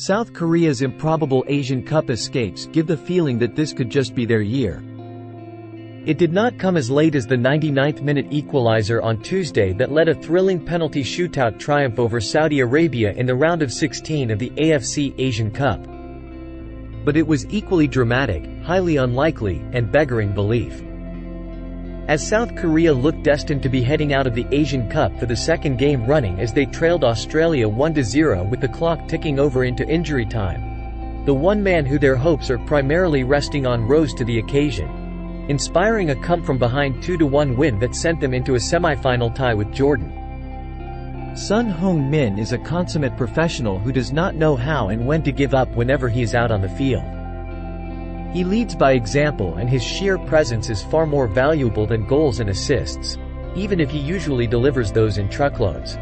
South Korea's improbable Asian Cup escapes give the feeling that this could just be their year. It did not come as late as the 99th-minute equaliser on Tuesday that led a thrilling penalty shootout triumph over Saudi Arabia in the round of 16 of the AFC Asian Cup. But it was equally dramatic, highly unlikely, and beggaring belief. As South Korea looked destined to be heading out of the Asian Cup for the second game running as they trailed Australia 1-0 with the clock ticking over into injury time, the one man who their hopes are primarily resting on rose to the occasion, inspiring a come-from-behind 2-1 win that sent them into a semifinal tie with Jordan. Son Heung-Min is a consummate professional who does not know how and when to give up whenever he is out on the field. He leads by example, and his sheer presence is far more valuable than goals and assists, even if he usually delivers those in truckloads.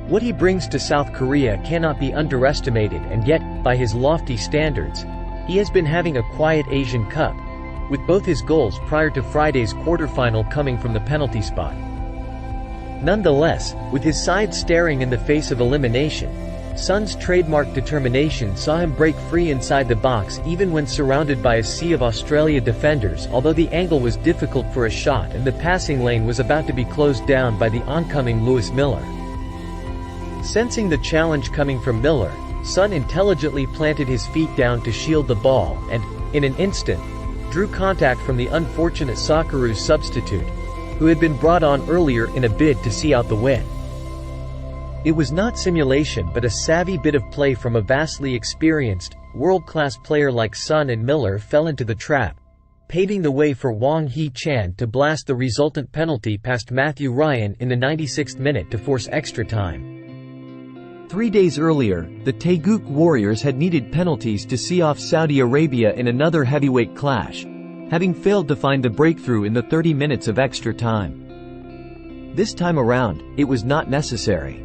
What he brings to South Korea cannot be underestimated, and yet, by his lofty standards, he has been having a quiet Asian Cup, with both his goals prior to Friday's quarterfinal coming from the penalty spot. Nonetheless, with his side staring in the face of elimination, Son's trademark determination saw him break free inside the box even when surrounded by a sea of Australia defenders, although the angle was difficult for a shot and the passing lane was about to be closed down by the oncoming Lewis Miller. Sensing the challenge coming from Miller, Son intelligently planted his feet down to shield the ball and, in an instant, drew contact from the unfortunate Socceroos substitute, who had been brought on earlier in a bid to see out the win. It was not simulation but a savvy bit of play from a vastly experienced, world-class player like Son, and Miller fell into the trap, paving the way for Wang Hee-chan to blast the resultant penalty past Matthew Ryan in the 96th minute to force extra time. 3 days earlier, the Taeguk Warriors had needed penalties to see off Saudi Arabia in another heavyweight clash, having failed to find the breakthrough in the 30 minutes of extra time. This time around, it was not necessary.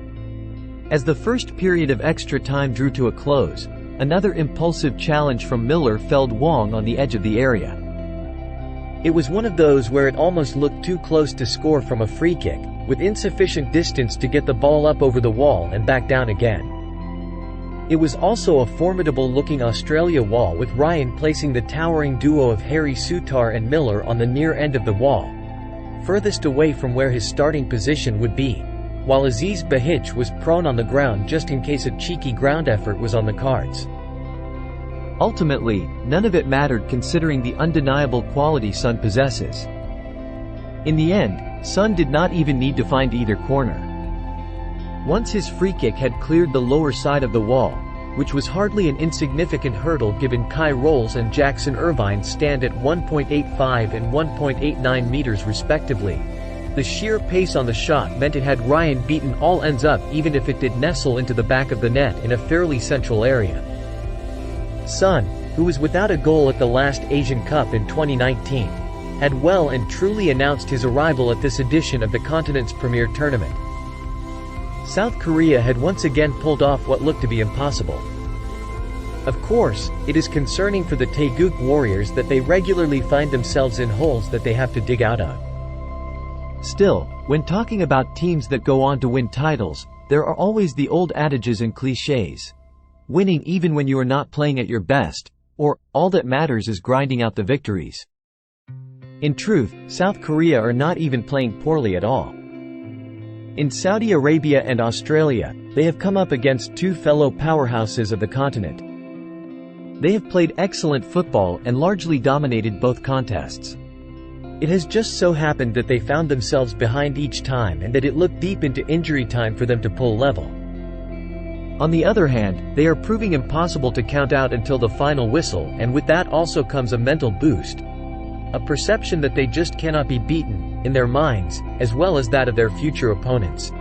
As the first period of extra time drew to a close, another impulsive challenge from Miller felled Wang on the edge of the area. It was one of those where it almost looked too close to score from a free kick, with insufficient distance to get the ball up over the wall and back down again. It was also a formidable-looking Australia wall, with Ryan placing the towering duo of Harry Souttar and Miller on the near end of the wall, furthest away from where his starting position would be, while Aziz Behich was prone on the ground just in case a cheeky ground effort was on the cards. Ultimately, none of it mattered considering the undeniable quality Son possesses. In the end, Son did not even need to find either corner. Once his free kick had cleared the lower side of the wall, which was hardly an insignificant hurdle given Kai Rolls and Jackson Irvine's stand at 1.85 and 1.89 meters respectively, the sheer pace on the shot meant it had Ryan beaten all ends up, even if it did nestle into the back of the net in a fairly central area. Son, who was without a goal at the last Asian Cup in 2019, had well and truly announced his arrival at this edition of the continent's premier tournament. South Korea had once again pulled off what looked to be impossible. Of course, it is concerning for the Taeguk Warriors that they regularly find themselves in holes that they have to dig out of. Still, when talking about teams that go on to win titles, there are always the old adages and clichés. Winning even when you are not playing at your best, or, all that matters is grinding out the victories. In truth, South Korea are not even playing poorly at all. In Saudi Arabia and Australia, they have come up against two fellow powerhouses of the continent. They have played excellent football and largely dominated both contests. It has just so happened that they found themselves behind each time and that it looked deep into injury time for them to pull level. On the other hand, they are proving impossible to count out until the final whistle, and with that also comes a mental boost. A perception that they just cannot be beaten, in their minds, as well as that of their future opponents.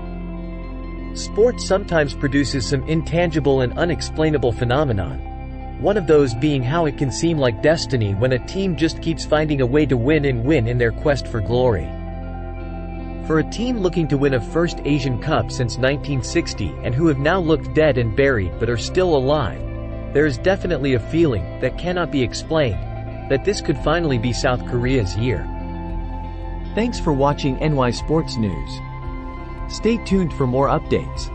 Sport sometimes produces some intangible and unexplainable phenomenon. One of those being how it can seem like destiny when a team just keeps finding a way to win in their quest for glory. For a team looking to win a first Asian Cup since 1960 and who have now looked dead and buried but are still alive, there is definitely a feeling, that cannot be explained, that this could finally be South Korea's year. Thanks for watching NY Sports News. Stay tuned for more updates.